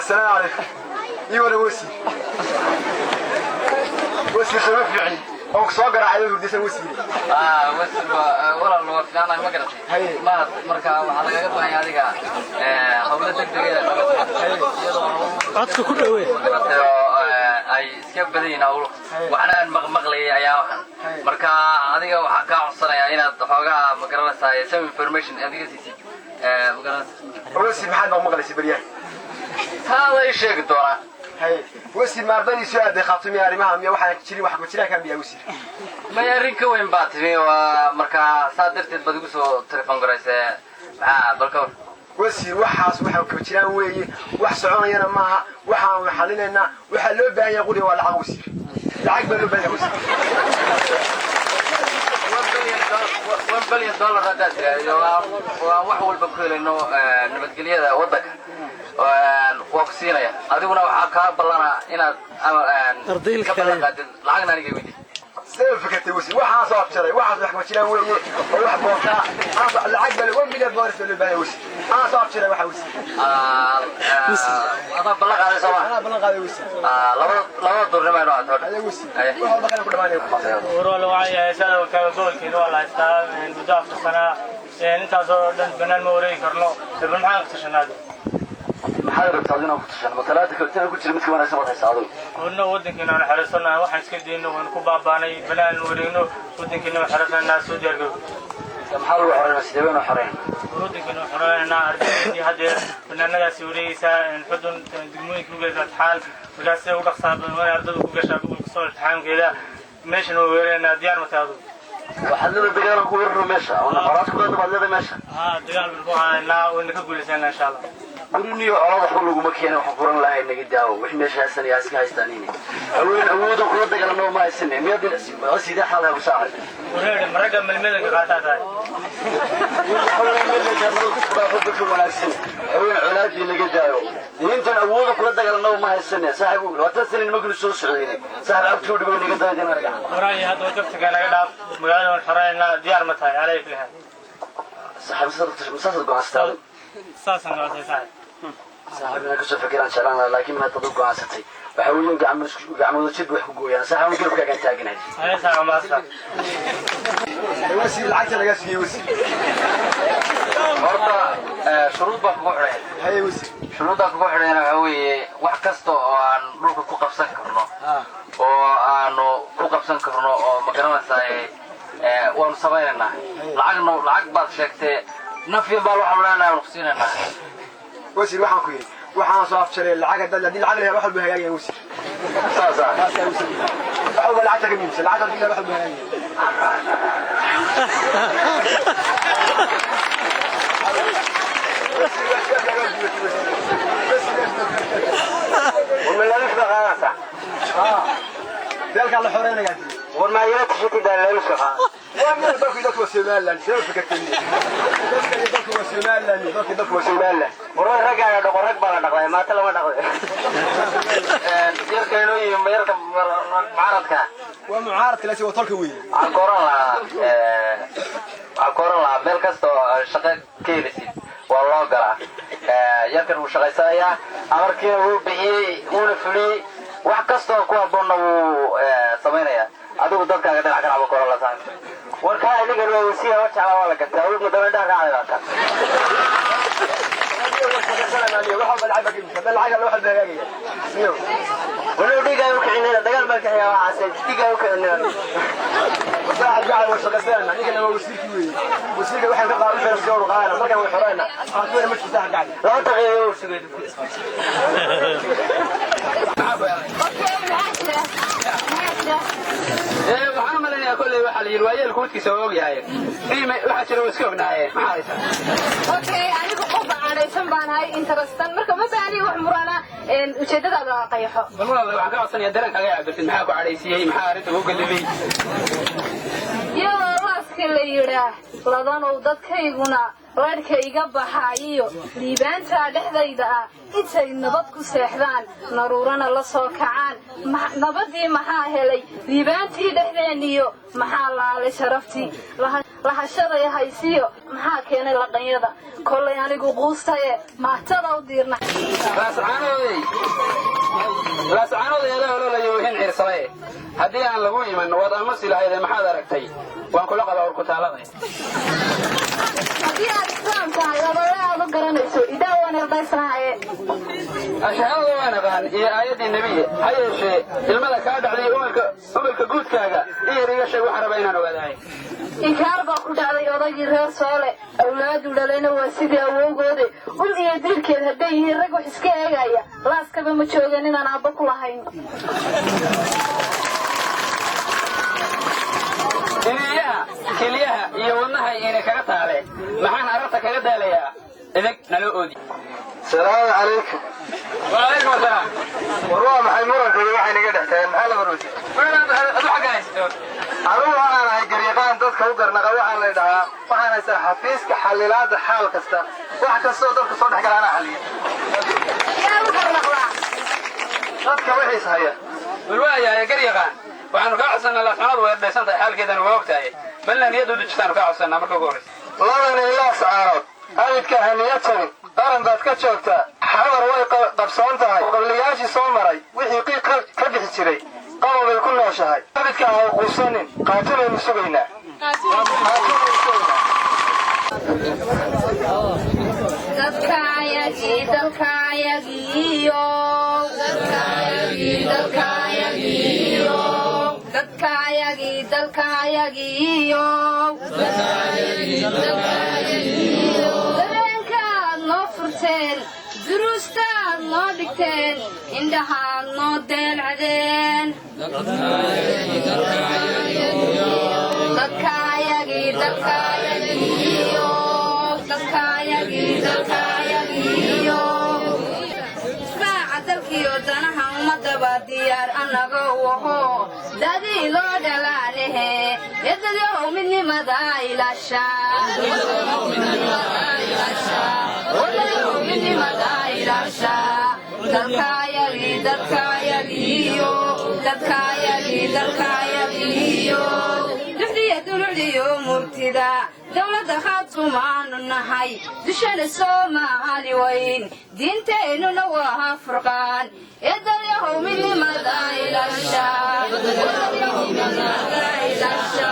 السلام عليكم ايوه وسي خلف يعني او صقر على وديس وسي وسي ولا لو فينا ما قرتي ما marka waxa laga baahan yahay adiga hawla degdeg ah codka ku dhaweey ay iska badayeen awlo waxaan maqmaqlay ayaa waxan marka adiga waxa ka codsanayaa inaad xoogaa ma garanaysaa some information adiga siisi ma garanaysaa wasi maxaad maqmaqlaysi bariyaha ها ايش يقدر هاي وسي ما بدي سؤال خاطمي arrimaha miya waxa jiri wax ku jira kan biya wasi ma yarinka weyn baatay waa marka saadirteed bad ugu soo telefoon gareysay balka wasi waxaas waxa ku jiraan weeye wax soconayna maaha waxaan xalinayna waxa loo baahan yahay qori waa lacag wasi lacag baa loo baahan yahay wasi $1 billion hada wax walba ku helayno nabadgelyada wadanka وقسينا أدينا وحكا بلنا إن كبلنا قد لعنا نيجي ودي سيف كتوسي واحد صاب شري واحد رح مشينا ويا واحد بوكا العقبة وين بيجي بارس اللي بيوسي أنا صاب شري واحد وسي أنا بلغ على سوا أنا بلغ على وسي لا دور ما يروح هذا وسي واحد بقى كل ما نيجي ورولو عيا سالو كقول كده والله استاذ من بداية السنة أنت صار بنان موري كرنو ابن حق تشنادو محاضرة تعلينا كتشان مثلاً كتير كتير مثل ما نسمع هالسعادة. قلنا ودك إننا حرصنا واحد سكدينه ونكوب باني بلان ورينه ودك إننا حرصنا الناس وجرجو. محلو حرين سيدنا حرين. ودك إنه حرينا أرجعني هذا بنانا جالس يوريسا نحدون دموي كوجا حال وجالس يقول صاحب ما يردوا كوجا شاب وكسر الحام كذا مش إنه ورينا ديار متعود. وحدنا الدجال كورنا مشى وأنا خلاص كنا نبغى مشى. دجال بالبوها لا ونكبر لسنا إن شاء الله. ورني على ضحول لقوم كينا وحفرنا لها إنك جاو وإحنا مش هالسنة ياسك هايستانيني. أول أول دخول الدجال إنه ما يسنى مية دين أسيد حالها بساعد. ورينا مرقم من الملك قاعدة هاي. أول الملك جابوا كبار خبز ولا سنة. أول علاج إنك جاو. أنت أول دخول الدجال إنه ما يسنى صاحب وتسنى المجلس السعودي صاحب عبد تقول إنك جاي نرجع. وراني هذا وقفت كان قاعد مقالة الحرينا ديار متاعي عليه في هذا. صاحب مسافر قاعد ساسا قاعد يساعد. صاحبنا كسر فكرة شرنا لكن ما تدق عاستي وحاولين قعموا تشد وحقوا يعني صاحب كيف كان تاجنا هاي ساعة ما أصلا وسي العجلة ياسي وسي مرتا شروط بقوحرين هاي وسي شروط بقوحرين هوي وحكستو عن روك كوكب سكرنا وعنو كوكب سكرنا ومكرمة ساي ونصبينا لعق بعض شكته نفي بالو حملنا ونقصينا وسي waxaan ku yiri waxaan soo afsharay lacag hadii lacag leeyahay waxa buu wasi saasa أول lacag ka miimsan lacag hadii waxa buu ومن لا نفرق غاسع ذلك الله حورينا قاعد وما يلتشي كده لا يسخا ومن ذاك وسيمالا سيف كتني ذاك وسيمالا ورا رجع دقرق بلا دقه ما تلا ما دقه يركنوا يركب معرضك ومعارض كلا سوى طلق وين عقورنا مeel kasto shaqo keelisi waa loo galaa yarkan uu shaqaysanaya amarkii uu bixiyay uu fuliyay wax kasto ku haboon uu sameynaya adigu dadkaaga dhinac ka cabo koran la saaran warka aniga loo wasiiyo waxa waa la gataa uu muddo dheer raacay ولو دقيقة وكعنينا دقال بالك يا وحاسد دقيقة وكعنينا وصاحب قاعد وشغسنا نيجي لما وسيلك واحد قاعد في الجو وقاعد ما كان وحرينا قاعدين مش صاحب قاعد لا تغيروا سيد waxaan malinayaa kulay waxa la yiraahdo koodkiisa oo yahay waxa jira iska ognaayeen maxaa okay anigu qof aanaysan baan hay interestan marka ma baani wax murana ujeedada qayaxo wallahi waxaan ka codsanayaa dareenkaaga cabirtid maxaa ku cadeysiyay maxaa arinta ugu galibay yaa waaska la yiraa ladano dadkayguna warka iga baxaayo liibaanta dhexdayda ah intay nabad ku seexdaan naruurana la soo kacaan nabadii maxaa helay liibaantii dhexdeeniyo maxaa laalay sharaftii lahashada haysiyo maxaa keenay laqanyada kollay anigu quustaye maatada u diirna لا سعانو ذي هذا ولا يوهين عرسوي هدي عن لقوي من وضع مسيل هذا ما حدا ركتي وأن كل قبل أوركو تعالى هدي أسلام تعالى ولا أذكر نفسه إذا وانا بسرعة أشهد وأنا قال يا آيات النبي هاي الشيء الملك هذا عليه أمك جود كذا إيه ريش وحنا بيننا وبداي إنكار بقول على يضاجي رسالة أولاد ولنا وسيدي أوجودي قل يدير كذا هدي الرجل حسكي جاية راس كبر متشوجين أنا بقول هين كليها يومها إنك كرت عليه محن أردت كرت عليها إذا نلودي السلام عليكم. وعليكم السلام. والله محي مرة كذا waxay naga dhaxteen maxaa la barooti adu xagga haysto anugu waxaan ahay garyaqaan dadka u garnaqa waxaan la dhahaa waxaan haysaa xafiiska xalilaada xaal kasta wax kastoo dadka soo dhex galaana xaliya yaa u garnaqdaa dadka wixiis haya والوايا garyaqaan waxaanu ka codsanaa laasnad way dhaysan tahay xaalkeedan waa ogtahay ballan iyadu dijtaan ka codsanaa marka ugu horeysa labana ilaa saarood abidka haniya tagin qaran baad ka joogtaa xamar way qabsoon tahay qabliyaashii soo maray wixii qiiq ka bixi jiray qababay ku nooshahay abidka aan quusanin qaatinaynu sugaynaa دروستان نو دكتين عندها نو دين عدين danaha ummadaba diyaar anaga waho dadii loo dhalaalehe yadadyow midnimada ilaasha duxdiya dulucdiyo murtida dowladda khaatumaanu nahay dushana soomaali weyn diinteennuna waa furqaan eedalyahow midnimada ilaasha midnimada ilaasha